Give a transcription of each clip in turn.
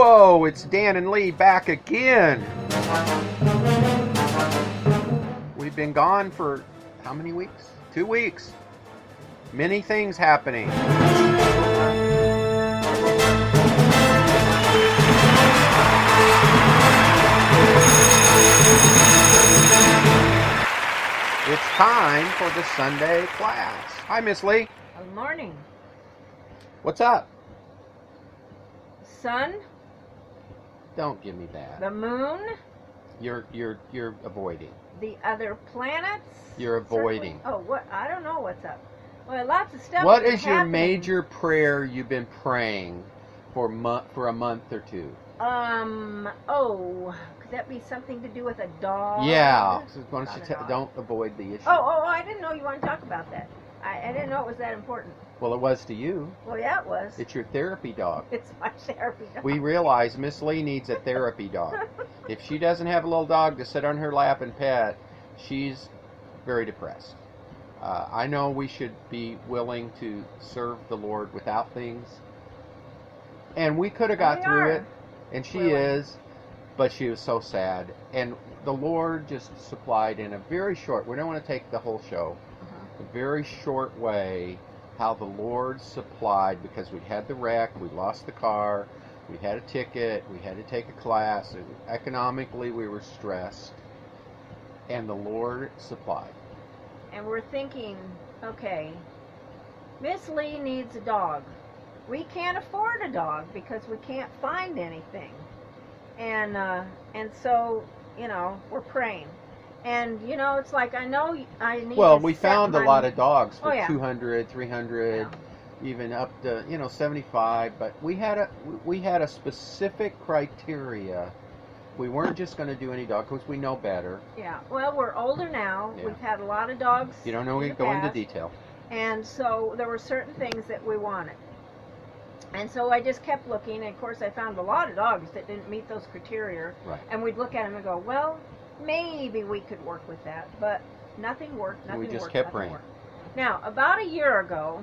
Whoa, it's Dan and Lee back again. We've been gone for how many weeks? 2 weeks. Many things happening. It's time for the Sunday class. Hi, Miss Lee. Good morning. What's up? Sun, Don't give me that. the moon, You're avoiding. the other planets. You're avoiding. Circling. Oh, what? I don't know what's up. Well, lots of stuff. What has is been your happening. major prayer you've been praying for a month or two? Could that be something to do with a dog? Yeah. So why don't About you a dog. don't avoid the issue? I didn't know you want to talk about that. I didn't know it was that important. Well, it was to you. Well, yeah, it was. It's your therapy dog. It's my therapy dog. We realize Miss Lee needs a therapy dog. If she doesn't have a little dog to sit on her lap and pet, she's very depressed. I know we should be willing to serve the Lord without things. And we could have got We through are it. And she willing. is. But she was so sad. And the Lord just supplied in a very short, we don't want to take the whole show, a very short way, how the Lord supplied, because we had the wreck, we lost the car, we had a ticket, we had to take a class, and economically we were stressed, and the Lord supplied. And we're thinking, okay, Miss Lee needs a dog. We can't afford a dog because we can't find anything. And so, we're praying. And, it's like, I know I need Well, to we set found a my- lot of dogs for Oh, yeah. 200, 300, even up to 75, but we had a specific criteria. We weren't just going to do any dog because we know better. Yeah, well, we're older now. Yeah. We've had a lot of dogs. You don't know, we in the go into past. detail. And so there were certain things that we wanted. And so I just kept looking, and of course I found a lot of dogs that didn't meet those criteria. Right. And we'd look at them and go, well, maybe we could work with that. But nothing worked, nothing We just worked, kept nothing praying. worked. Now, about a year ago,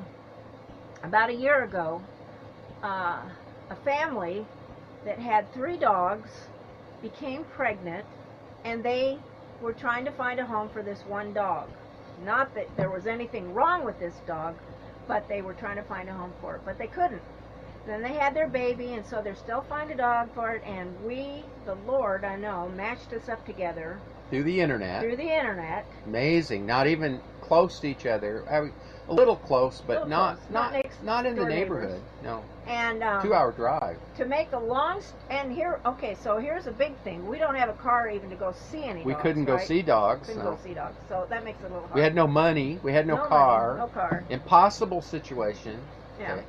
a family that had 3 dogs became pregnant, and they were trying to find a home for this one dog. Not that there was anything wrong with this dog, but they were trying to find a home for it, but they couldn't. Then they had their baby, and so they're still finding a dog for it, and we, the Lord, I know, matched us up together Through the internet. through the internet. Amazing. Not even close to each other. A little close, but Little not close. Not next not in the door neighborhood. neighbors. No. And 2-hour drive. to make a long so here's a big thing. We don't have a car even to go see any We dogs, couldn't go right? see dogs. Couldn't No. go see dogs, so that makes it a little hard. We had no money. We had no money, car. no car. Impossible situation. Yeah. Okay.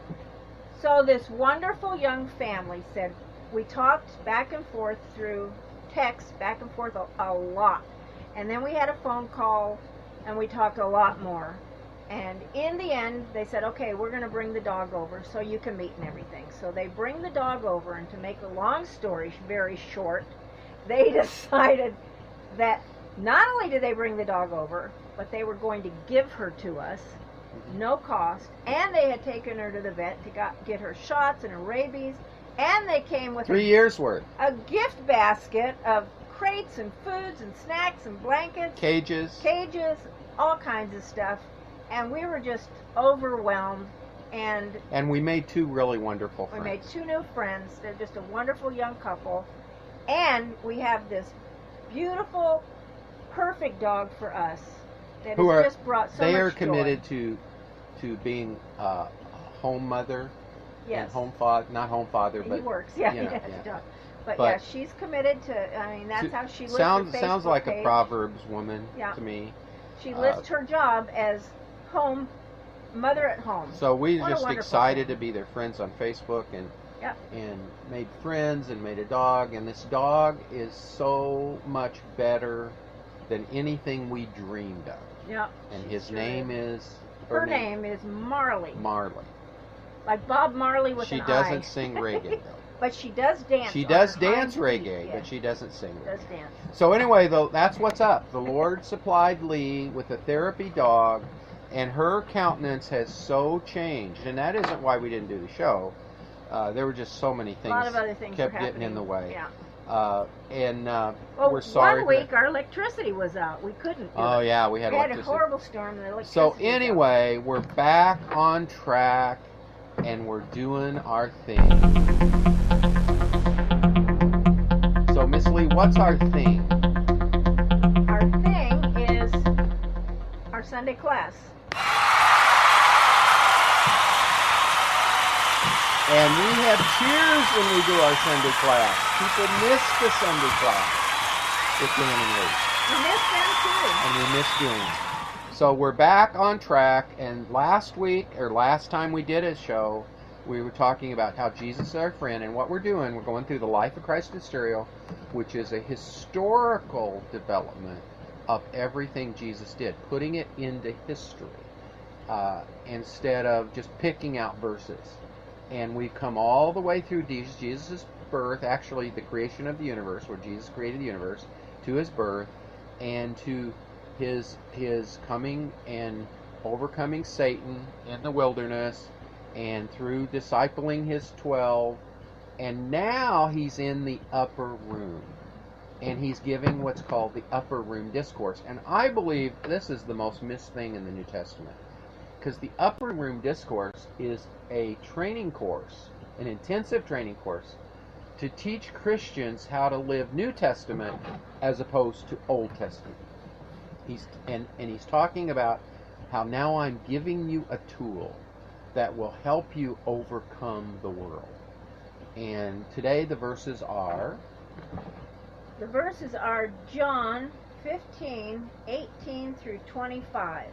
So this wonderful young family said, we talked back and forth through text, back and forth a lot. And then we had a phone call, and we talked a lot more. And in the end, they said, okay, we're going to bring the dog over so you can meet and everything. So they bring the dog over, and to make a long story very short, they decided that not only did they bring the dog over, but they were going to give her to us, no cost, and they had taken her to the vet to get her shots and her rabies, and they came with 3 years worth. a gift basket of crates and foods and snacks and blankets, Cages. cages, all kinds of stuff, and we were just overwhelmed, and And we made 2 really wonderful we friends. made 2 new friends. They're just a wonderful young couple, and we have this beautiful, perfect dog for us that Who has are- just brought so They much are joy. committed to being a home mother Yes. and home father, not home father, He but works, yeah, you he know, does. yeah. he does. But, But- yeah, she's committed to. I mean, that's how she lists sounds her sounds Facebook like page. a Proverbs woman Yeah. to me. She lists her job as mother at home. So we What a just wonderful excited thing. to be their friends on Facebook and Yep. and made friends and made a dog, and this dog is so much better than anything we dreamed of. Yeah. And she his sure name is. is Her name is Marley, Marley. like Bob Marley with She an doesn't I. sing reggae though. But she does dance. She on does her dance hind feet, reggae, yeah. but she doesn't sing She does reggae. dance. So anyway, though, that's what's up. The Lord supplied Lee with a therapy dog, and her countenance has so changed. And that isn't why we didn't do the show. There were just so many A things lot of other things kept were getting in the way. Yeah. Well, we're sorry. one week our electricity was out. We couldn't do Oh it. yeah, we had We had a electricity. horrible storm and the electricity So was out. anyway, we're back on track, and we're doing our thing. So Miss Lee, what's our thing? Our thing is our Sunday class. And we have cheers when we do our Sunday class. People miss the Sunday class with Dan and Lee. We miss them too. And we miss doing it. So we're back on track, and last time we did a show, we were talking about how Jesus is our friend, and what we're doing, we're going through the life of Christ Mysterio, which is a historical development of everything Jesus did, putting it into history, instead of just picking out verses. And we've come all the way through Jesus' birth, actually the creation of the universe, where Jesus created the universe, to his birth, and to his coming and overcoming Satan in the wilderness, and through discipling his 12, and now he's in the upper room, and he's giving what's called the upper room discourse. And I believe this is the most missed thing in the New Testament, because the upper room discourse is a training course, an intensive training course, to teach Christians how to live New Testament as opposed to Old Testament. He's talking about how now I'm giving you a tool that will help you overcome the world. And today the verses are... The verses are John 15:18 through 25.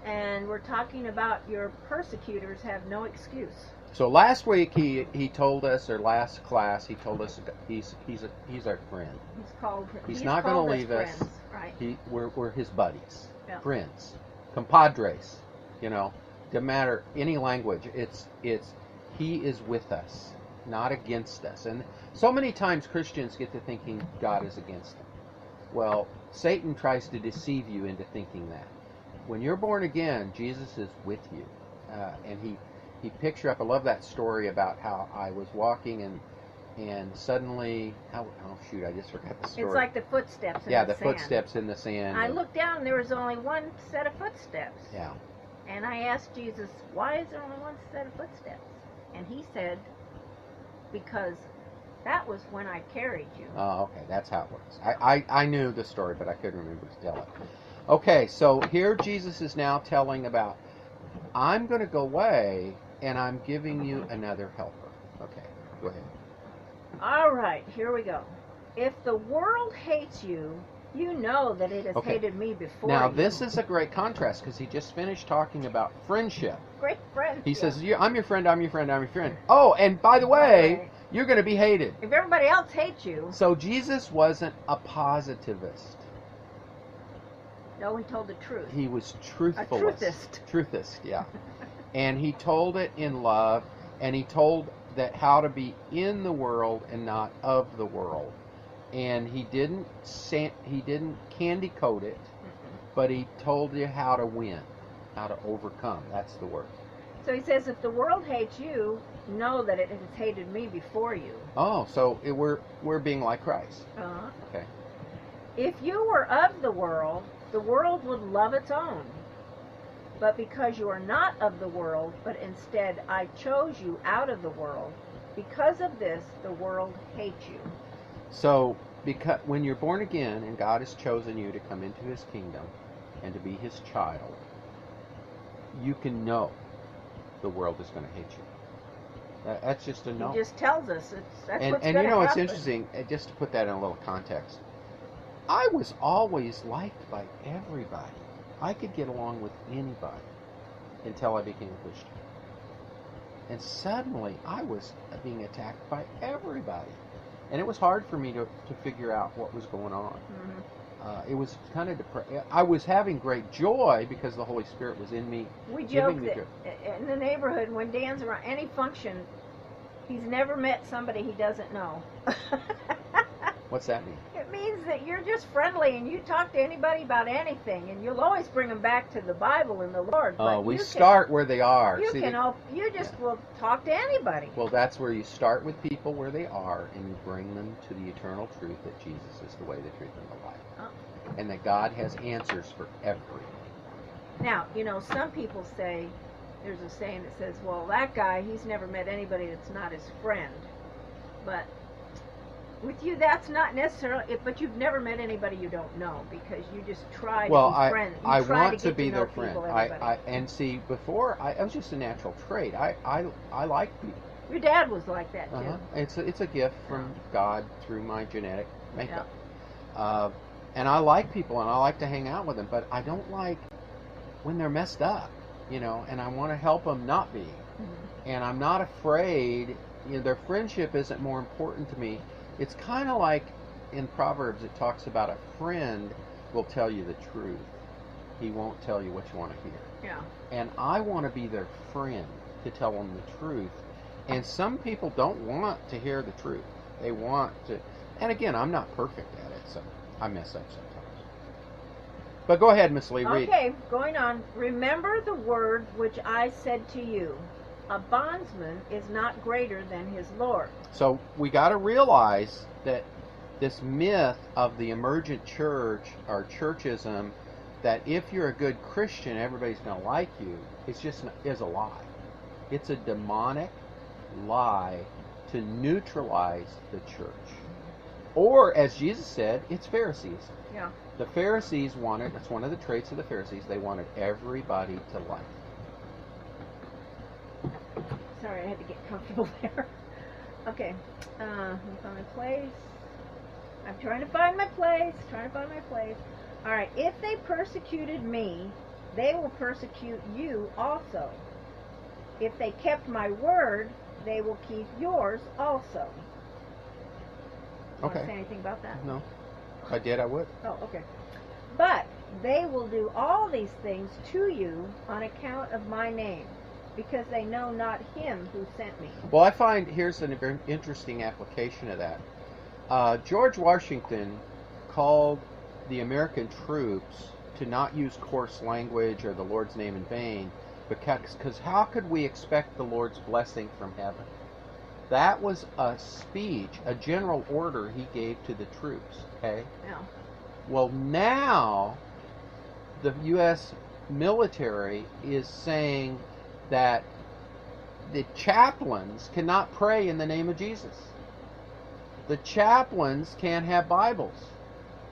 And we're talking about your persecutors have no excuse. So last week he told us, or last class he told us he's our friend. He's not going to leave us. Friends, right? We're his buddies, Yeah. friends, compadres. Doesn't matter any language. It's he is with us, not against us. And so many times Christians get to thinking God is against them. Well, Satan tries to deceive you into thinking that. When you're born again, Jesus is with you, and he picks you up. I love that story about how I was walking and suddenly, I just forgot the story. It's like the footsteps in the sand. Yeah, the footsteps in the sand. I looked down and there was only one set of footsteps. Yeah. And I asked Jesus, why is there only one set of footsteps? And he said, because that was when I carried you. Oh, okay, that's how it works. I knew the story, but I couldn't remember to tell it. Okay, so here Jesus is now telling about, I'm going to go away, and I'm giving you another helper. Okay, go ahead. All right, here we go. If the world hates you, you know that it has hated me before. Now, you. this is a great contrast, because he just finished talking about friendship. Great friend. He says, I'm your friend, I'm your friend, I'm your friend. Oh, and by the way, you're going to be hated. If everybody else hates you. So Jesus wasn't a positivist. No, he told the truth. He was truthful. A truthist. Truthist, yeah. And he told it in love, and he told that how to be in the world and not of the world. And he didn't candy coat it, but he told you how to win, how to overcome. That's the word. So he says, if the world hates you, know that it has hated me before you. Oh, so we're being like Christ. Uh-huh. Okay. If you were of the world would love its own. But because you are not of the world, but instead I chose you out of the world, because of this the world hates you. So, because when you're born again and God has chosen you to come into his kingdom and to be his child, you can know the world is going to hate you. That's just a no. He just tells us that's and what's and going to happen. It's interesting, just to put that in a little context. I was always liked by everybody. I could get along with anybody until I became a Christian. And suddenly I was being attacked by everybody. And it was hard for me to figure out what was going on. Mm-hmm. It was kind of depressing. I was having great joy because the Holy Spirit was in me. We joke that in the neighborhood, when Dan's around any function, he's never met somebody he doesn't know. What's that mean? It means that you're just friendly and you talk to anybody about anything, and you'll always bring them back to the Bible and the Lord. Oh, But we you start where they are. You See, you just will talk to anybody. well, that's where you start with people where they are, and you bring them to the eternal truth that Jesus is the way, the truth, and the life. Oh. And that God has answers for everything. Now, some people say, there's a saying that says, well, that guy, he's never met anybody that's not his friend. But with you, that's not necessarily, but you've never met anybody you don't know, because you just try to be friends. I want to be their friend. And see, before, it was just a natural trait. I like people. Your dad was like that, too. Uh-huh. It's a gift from God through my genetic makeup. Yeah. And I like people, and I like to hang out with them, but I don't like when they're messed up, and I want to help them not be. Mm-hmm. And I'm not afraid, their friendship isn't more important to me. It's kind of like in Proverbs, it talks about a friend will tell you the truth. He won't tell you what you want to hear. Yeah. And I want to be their friend to tell them the truth. And some people don't want to hear the truth. They want to, and again, I'm not perfect at it, so I mess up sometimes. But go ahead, Miss Lee, read. Okay, going on. Remember the word which I said to you. A bondsman is not greater than his Lord. So we got to realize that this myth of the emergent church or churchism, that if you're a good Christian, everybody's going to like you, is a lie. It's a demonic lie to neutralize the church. Or, as Jesus said, it's Pharisees. Yeah. The Pharisees wanted, it's one of the traits of the Pharisees, they wanted everybody to like. Sorry, I had to get comfortable there. Okay. Let me find my place. I'm trying to find my place. All right. If they persecuted me, they will persecute you also. If they kept my word, they will keep yours also. Want to say anything about that? No. If I did, I would. Oh, okay. But they will do all these things to you on account of my name, because they know not him who sent me. Well, I find here's an very interesting application of that. George Washington called the American troops to not use coarse language or the Lord's name in vain, because how could we expect the Lord's blessing from heaven? That was a speech, a general order he gave to the troops, okay? Yeah. Well, now the U.S. military is saying that the chaplains cannot pray in the name of Jesus. The chaplains can't have Bibles.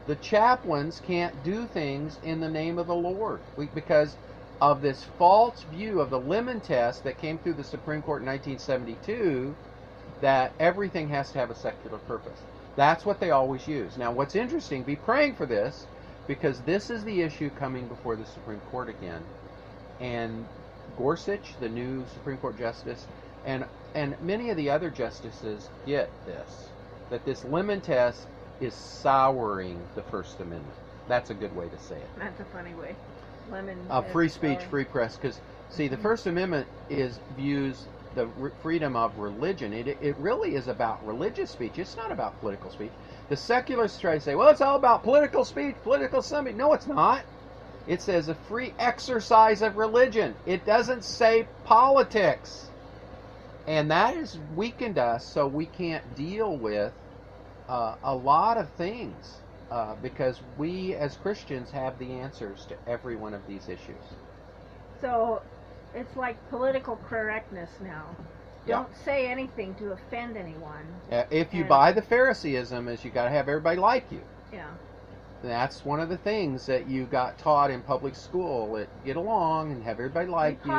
The chaplains can't do things in the name of the Lord because of this false view of the Lemon Test that came through the Supreme Court in 1972, that everything has to have a secular purpose. That's what they always use. Now, what's interesting, be praying for this, because this is the issue coming before the Supreme Court again. And Gorsuch, the new Supreme Court justice, and many of the other justices get this, that this Lemon Test is souring the First Amendment. That's a good way to say it. That's a funny way. Free speech, free press. Because, see, the First Amendment views the freedom of religion. It really is about religious speech. It's not about political speech. The secularists try to say, well, it's all about political speech, political something. No, it's not. It says a free exercise of religion. It doesn't say politics. And that has weakened us, so we can't deal with a lot of things because we as Christians have the answers to every one of these issues. So it's like political correctness now. Yeah. Don't say anything to offend anyone. If you buy the Phariseeism, is you got to have everybody like you. Yeah. That's one of the things that you got taught in public school. Get along and have everybody like you.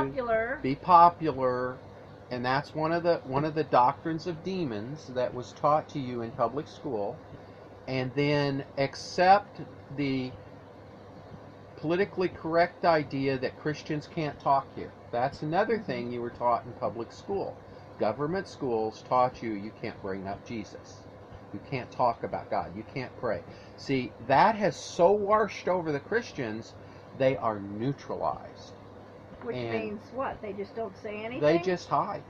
Be popular. And that's one of the doctrines of demons that was taught to you in public school. And then accept the politically correct idea that Christians can't talk here. That's another thing you were taught in public school. Government schools taught you can't bring up Jesus. You can't talk about God. You can't pray. See, that has so washed over the Christians, they are neutralized. Which means what? They just don't say anything? They just hide.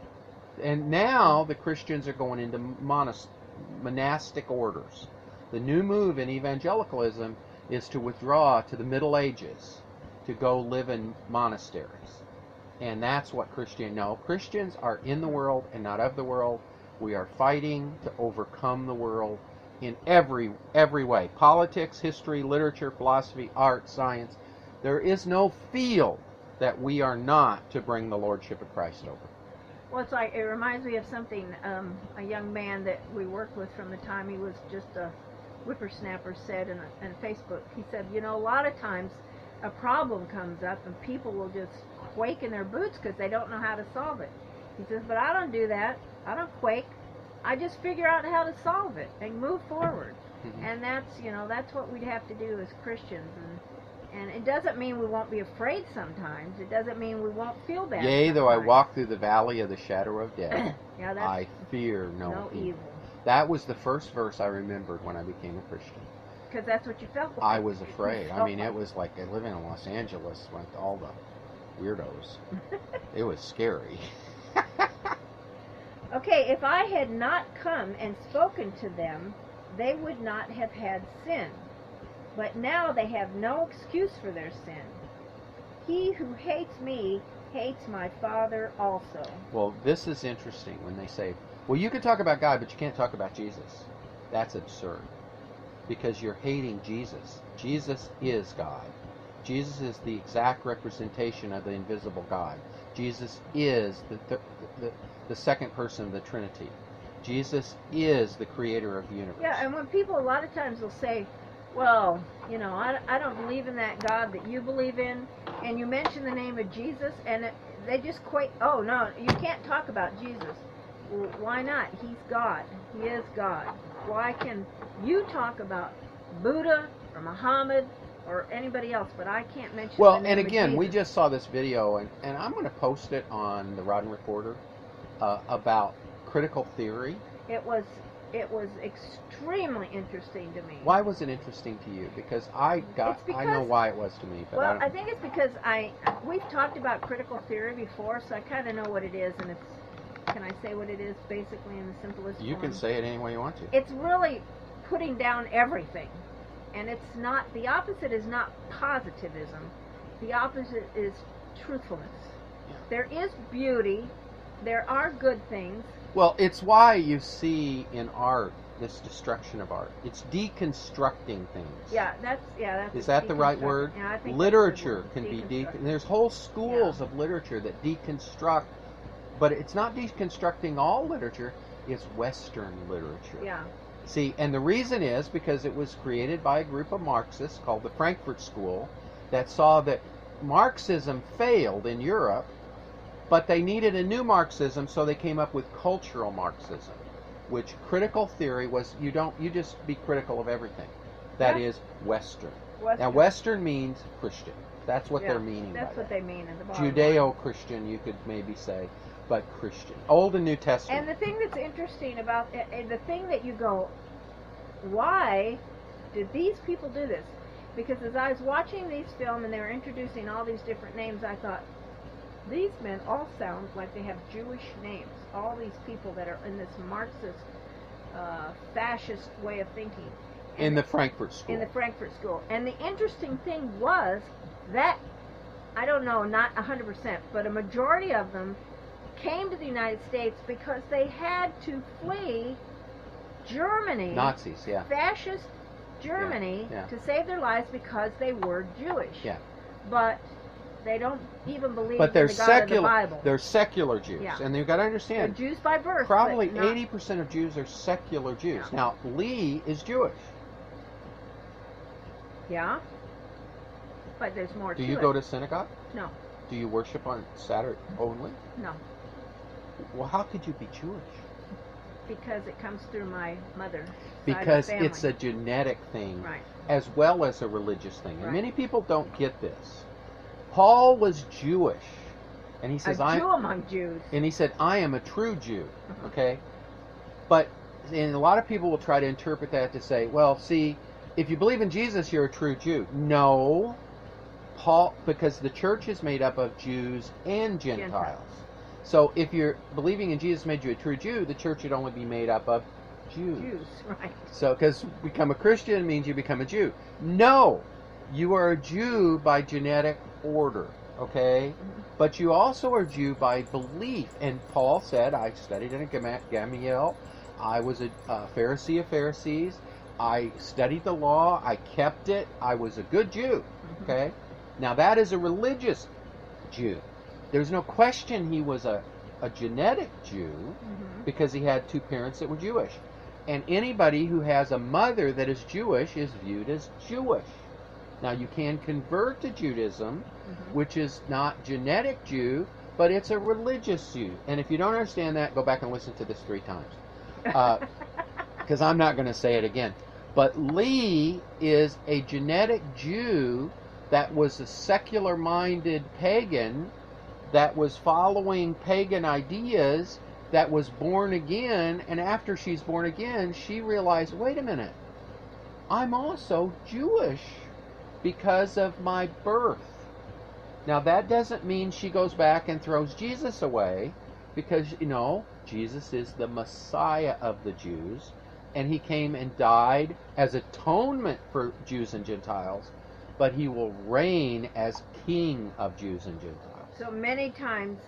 And now the Christians are going into monastic orders. The new move in evangelicalism is to withdraw to the Middle Ages, to go live in monasteries. And that's what Christians are in the world and not of the world. We are fighting to overcome the world in every way. Politics, history, literature, philosophy, art, science. There is no field that we are not to bring the Lordship of Christ over. Well, it's like, it reminds me of something, a young man that we worked with from the time he was just a whippersnapper said in Facebook. He said, you know, a lot of times a problem comes up and people will just quake in their boots because they don't know how to solve it. He says, but I don't do that. I don't quake. I just figure out how to solve it and move forward. Mm-hmm. And that's what we'd have to do as Christians. And it doesn't mean we won't be afraid sometimes. It doesn't mean we won't feel bad. Yea, sometimes. though I walk through the valley of the shadow of death, Yeah, I fear no evil. evil. That was the first verse I remembered when I became a Christian. Because that's what you felt like. I was afraid. I mean, it was like living in Los Angeles with all the weirdos. It was scary. Okay, if I had not come and spoken to them, they would not have had sin. But now they have no excuse for their sin. He who hates me hates my Father also. Well, this is interesting when they say, well, you can talk about God, but you can't talk about Jesus. That's absurd. Because you're hating Jesus. Jesus is God. Jesus is the exact representation of the invisible God. Jesus is the second person of the Trinity. Jesus is the creator of the universe. Yeah, and when people a lot of times will say, well, you know, I don't believe in that God that you believe in, and you mention the name of Jesus, and they just quake, oh, no, you can't talk about Jesus. Well, why not? He's God. He is God. Why can you talk about Buddha or Muhammad or anybody else, but I can't mention the name and of again, Jesus? we just saw this video, and I'm going to post it on the Rod and Recorder about critical theory. It was extremely interesting to me. Why was it interesting to you? Because I know why it was to me. But well, I think it's because we've talked about critical theory before, so I kind of know what it is, and it's, can I say what it is basically in the simplest you form? can say it any way you want to. It's really putting down everything, and it's not, the opposite is not positivism. The opposite is truthfulness. Yeah. There is beauty, there are good things. Well, it's why you see in art this destruction of art. It's deconstructing things. Yeah, that's Is that the right word? Yeah, I think literature that's the can word. be there's whole schools of literature that deconstruct, but it's not deconstructing all literature, it's Western literature. Yeah. See, and the reason is because it was created by a group of Marxists called the Frankfurt School that saw that Marxism failed in Europe, but they needed a new Marxism, so they came up with cultural Marxism, which critical theory was you just be critical of everything. That is Western. Now Western means Christian. That's what they're meaning. That's by what that. they mean in the bottom line. Judeo-Christian, you could maybe say, but Christian. Old and New Testament. And the thing that's interesting about the thing that you go, why did these people do this? Because as I was watching these films and they were introducing all these different names, I thought, these men all sound like they have Jewish names. All these people that are in this Marxist, fascist way of thinking. In the Frankfurt School. In the Frankfurt School. And the interesting thing was that, I don't know, not 100%, but a majority of them came to the United States because they had to flee Germany. Nazis, yeah. Fascist Germany to save their lives because they were Jewish. Yeah. But they don't even believe but they're in the God of the secular. Bible. They're secular Jews, and you've got to understand. They're Jews by birth. Probably but not, 80% of Jews are secular Jews. Yeah. Now Lee is Jewish. Yeah. But there's more to it. Do you go to synagogue? No. Do you worship on Saturday only? No. Well, how could you be Jewish? Because it comes through my mother. Because side of the it's a genetic thing, right, as well as a religious thing. And right. many people don't get this. Paul was Jewish, and he says, a Jew among Jews. And he said, I am a true Jew. Okay? But and a lot of people will try to interpret that to say, well, see, if you believe in Jesus, you're a true Jew. No. Paul, because the church is made up of Jews and Gentiles. So if you're believing in Jesus made you a true Jew, the church would only be made up of Jews. Jews, right. So, because become a Christian means you become a Jew. No, you are a Jew by genetic order, okay? But you also are a Jew by belief. And Paul said, I studied in Gamaliel. I was a Pharisee of Pharisees. I studied the law. I kept it. I was a good Jew, okay? Now, that is a religious Jew. There's no question he was a genetic Jew because he had two parents that were Jewish. And anybody who has a mother that is Jewish is viewed as Jewish. Now, you can convert to Judaism, which is not genetic Jew, but it's a religious Jew. And if you don't understand that, go back and listen to this 3 times. Because I'm not going to say it again. But Lee is a genetic Jew that was a secular-minded pagan that was following pagan ideas, that was born again, and after she's born again, she realized, wait a minute, I'm also Jewish because of my birth. Now, that doesn't mean she goes back and throws Jesus away, because, Jesus is the Messiah of the Jews, and he came and died as atonement for Jews and Gentiles, but he will reign as King of Jews and Gentiles. So many times,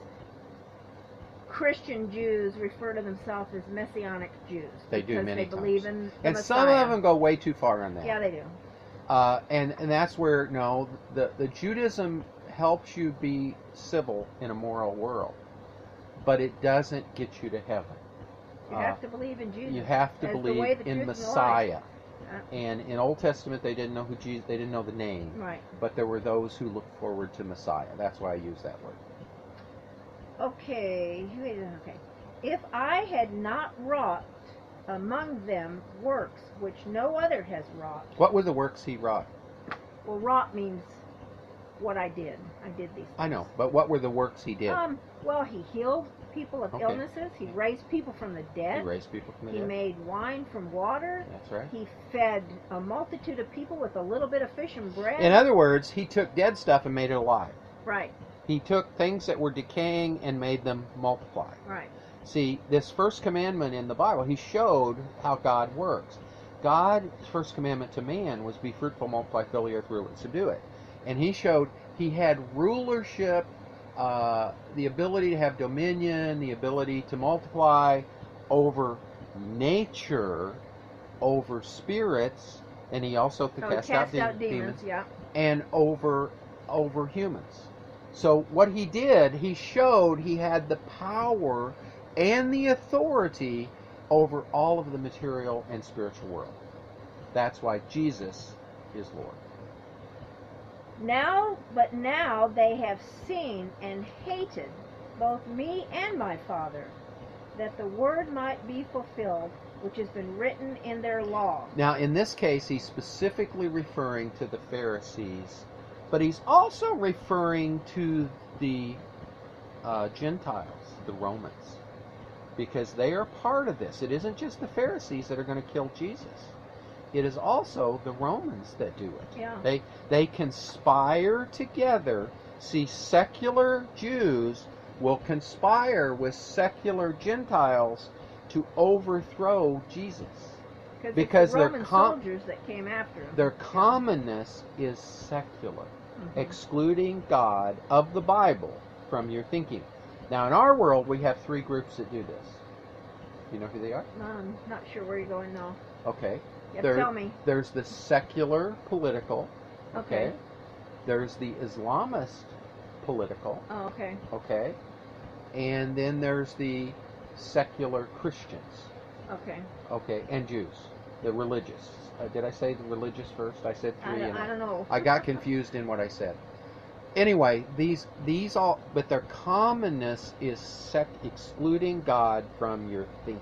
Christian Jews refer to themselves as Messianic Jews. They do many times. Because they believe in the and Messiah. some of them go way too far on that. Yeah, they do. And that's where, the Judaism helps you be civil in a moral world, but it doesn't get you to heaven. You have to believe in Jesus. You have to as the believe way, the in truth, Messiah. And the life. And in Old Testament, they didn't know who Jesus. They didn't know the name. Right. But there were those who looked forward to Messiah. That's why I use that word. Okay. If I had not wrought among them works which no other has wrought. What were the works he wrought? Well, wrought means what I did. I did these things. I know, but what were the works he did? Well, he healed people of illnesses. He raised people from the dead. He raised people from the dead. He made wine from water. That's right. He fed a multitude of people with a little bit of fish and bread. In other words, he took dead stuff and made it alive. Right. He took things that were decaying and made them multiply. Right. See, this first commandment in the Bible, he showed how God works. God's first commandment to man was be fruitful, multiply, fill the earth, rule it, subdue it. And he showed he had rulership, the ability to have dominion, the ability to multiply over nature, over spirits, and he also could cast out demons, yeah, and over humans. So what he did, he showed he had the power and the authority over all of the material and spiritual world. That's why Jesus is Lord. Now they have seen and hated both me and my Father, that the word might be fulfilled, which has been written in their law. Now, in this case, he's specifically referring to the Pharisees, but he's also referring to the Gentiles, the Romans, because they are part of this. It isn't just the Pharisees that are going to kill Jesus. It is also the Romans that do it. Yeah. They conspire together. See, secular Jews will conspire with secular Gentiles to overthrow Jesus. Because the Roman soldiers that came after him. Their commonness is secular, excluding God of the Bible from your thinking. Now, in our world, we have 3 groups that do this. You know who they are? I'm not sure where you're going now. Okay. Tell me. There's the secular political. Okay. There's the Islamist political. Oh, okay. Okay. And then there's the secular Christians. Okay. Okay, and Jews, the religious. Did I say the religious first? I said 3. I don't know. I got confused in what I said. Anyway, these all, but their commonness is excluding God from your thinking.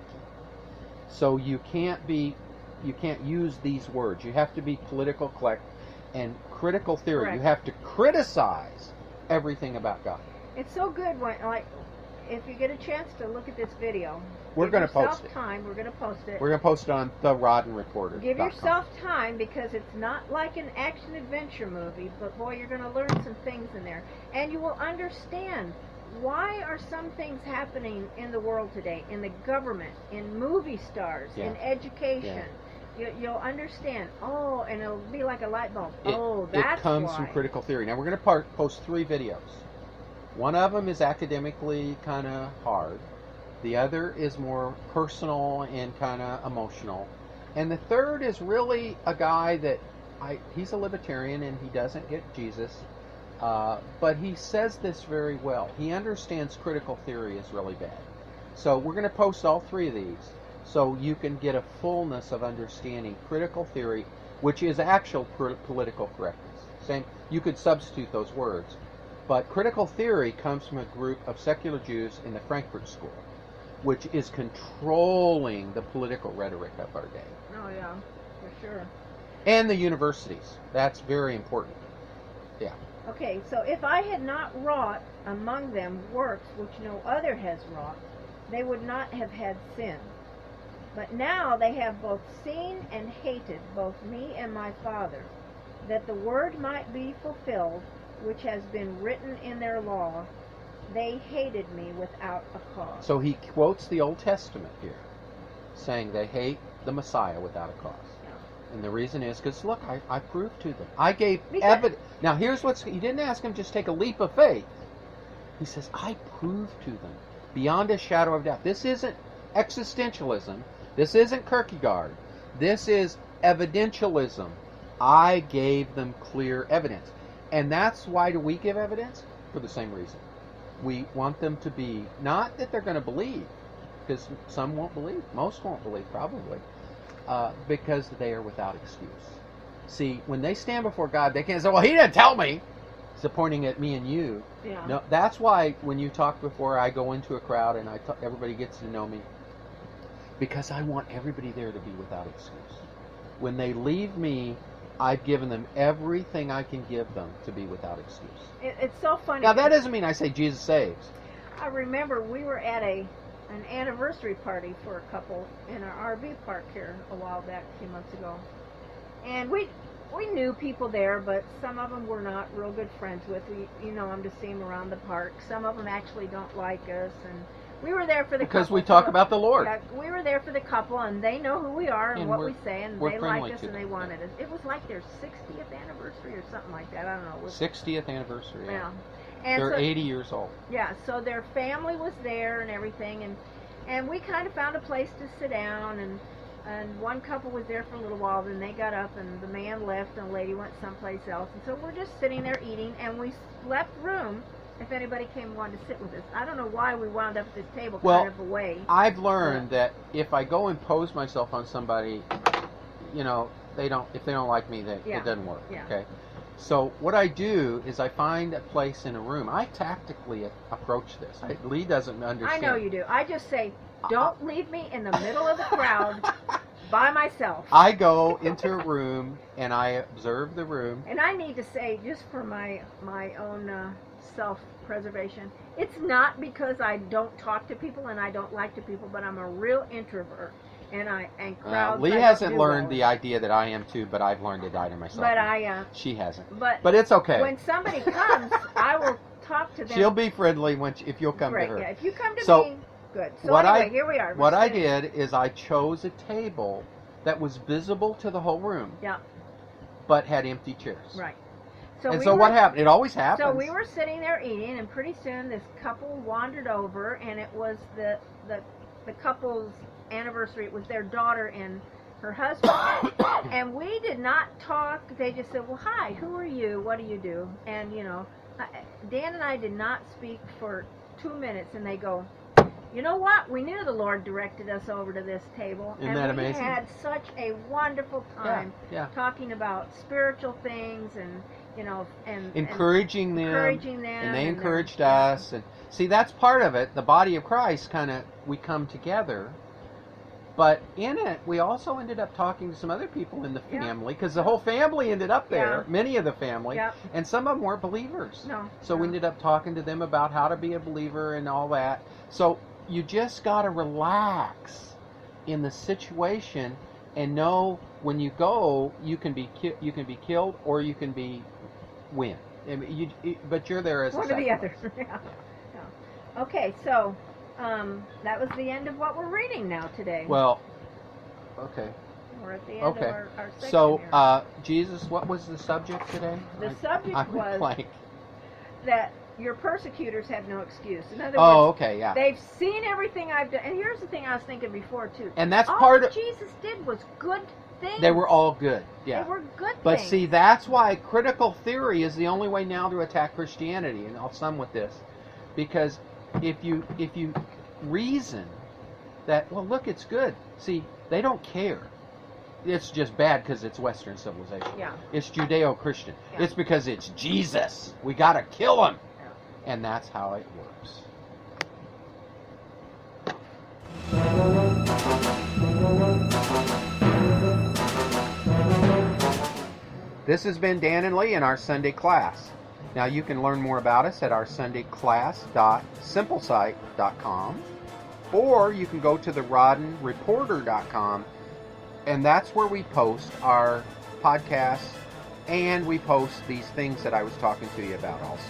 So you can't use these words. You have to be political correct and critical theory. Correct. You have to criticize everything about God. It's so good when, if you get a chance to look at this video, we're going to post it. We're going to post it. We're going to post it on theroddenreporter.com. Give yourself time, because it's not like an action adventure movie, but boy, you're going to learn some things in there, and you will understand why are some things happening in the world today, in the government, in movie stars, in education? You'll understand. Oh, and it'll be like a light bulb. That's it comes why. from critical theory. Now we're going to post 3 videos. One of them is academically kind of hard. The other is more personal and kind of emotional. And the third is really a guy that he's a libertarian and he doesn't get Jesus, but he says this very well. He understands critical theory is really bad. So we're going to post all 3 of these so you can get a fullness of understanding critical theory, which is actual political correctness. Same, you could substitute those words. But critical theory comes from a group of secular Jews in the Frankfurt School, which is controlling the political rhetoric of our day. Oh, yeah, for sure. And the universities. That's very important. Yeah. Okay, so if I had not wrought among them works which no other has wrought, they would not have had sin. But now they have both seen and hated both me and my Father, that the word might be fulfilled, which has been written in their law, they hated me without a cause. So he quotes the Old Testament here, saying they hate the Messiah without a cause. Yeah. And the reason is because, look, I proved to them. I gave evidence. Now, here's what's... He didn't ask him just take a leap of faith. He says, I proved to them beyond a shadow of doubt. This isn't existentialism. This isn't Kierkegaard. This is evidentialism. I gave them clear evidence. And that's why do we give evidence? For the same reason. We want them to be, not that they're going to believe, because some won't believe, most won't believe probably, because they are without excuse. See, when they stand before God, they can't say, well, he didn't tell me. He's pointing at me and you. Yeah. No, that's why when you talk before, I go into a crowd and everybody gets to know me, because I want everybody there to be without excuse. When they leave me, I've given them everything I can give them to be without excuse. It's so funny. Now, that doesn't mean I say Jesus saves. I remember we were at an anniversary party for a couple in our RV park here a while back, a few months ago. And we knew people there, but some of them we're not real good friends with. We them to see them around the park. Some of them actually don't like us, and we were there for the because couple. we talk about the Lord. Yeah, we were there for the couple, and they know who we are and what we say, and they liked us and they them. wanted us. It was like their 60th anniversary or something like that. I don't know. It was 60th anniversary. Yeah. And they're so, 80 years old. Yeah, so their family was there and everything, and we kind of found a place to sit down, and one couple was there for a little while, then they got up, and the man left, and the lady went someplace else, and so we're just sitting there eating, and we left room if anybody came and wanted to sit with us. I don't know why we wound up at this table kind of away. I've learned that if I go impose myself on somebody, if they don't like me, it doesn't work. Yeah. Okay. So what I do is I find a place in a room. I tactically approach this. Lee doesn't understand. I know you do. I just say, don't leave me in the middle of the crowd by myself. I go into a room and I observe the room. And I need to say, just for my own self-preservation, it's not because I don't talk to people and I don't like to people, but I'm a real introvert. And crowds. Lee hasn't learned the idea that I am too, but I've learned it out of myself. But she hasn't. But it's okay. When somebody comes, I will talk to them. She'll be friendly if you'll come Great, to her. Yeah, if you come to me, good. So anyway, here we are. What I did is I chose a table that was visible to the whole room. Yeah. But had empty chairs. Right. So what happened? It always happens. So we were sitting there eating, and pretty soon this couple wandered over, and it was the couple's anniversary. It was their daughter and her husband. And we did not talk. They just said, well, hi, who are you? What do you do? And, Dan and I did not speak for 2 minutes, and they go, you know what? We knew the Lord directed us over to this table. Isn't that amazing? And we had such a wonderful time talking about spiritual things and encouraging them. And they encouraged us. And see, that's part of it. The body of Christ we come together. But in it, we also ended up talking to some other people in the family, because the whole family ended up there, many of the family, and some of them weren't believers. So we ended up talking to them about how to be a believer and all that. So you just got to relax in the situation and know when you go, you can be killed or you can win. But you're there as one a or the other. Okay, so that was the end of what we're reading now today. Well, okay. We're at the end Okay. of our section So, here. Jesus, what was the subject today? The subject I'm was blank. that your persecutors have no excuse. In other Oh, words, okay, yeah. they've seen everything I've done. And here's the thing I was thinking before, too. And that's all part that of... Jesus did was good things. They were all good, yeah. They were good But things. see, that's why critical theory is the only way now to attack Christianity, and I'll sum with this. Because if you reason that, well, look, it's good. See, they don't care. It's just bad because it's Western civilization. Yeah. It's Judeo-Christian. Yeah. It's because it's Jesus. We got to kill him. Yeah. And that's how it works. This has been Dan and Lee in our Sunday class. Now you can learn more about us at our sundayclass.simplesite.com, or you can go to theroddenreporter.com, and that's where we post our podcasts and we post these things that I was talking to you about also.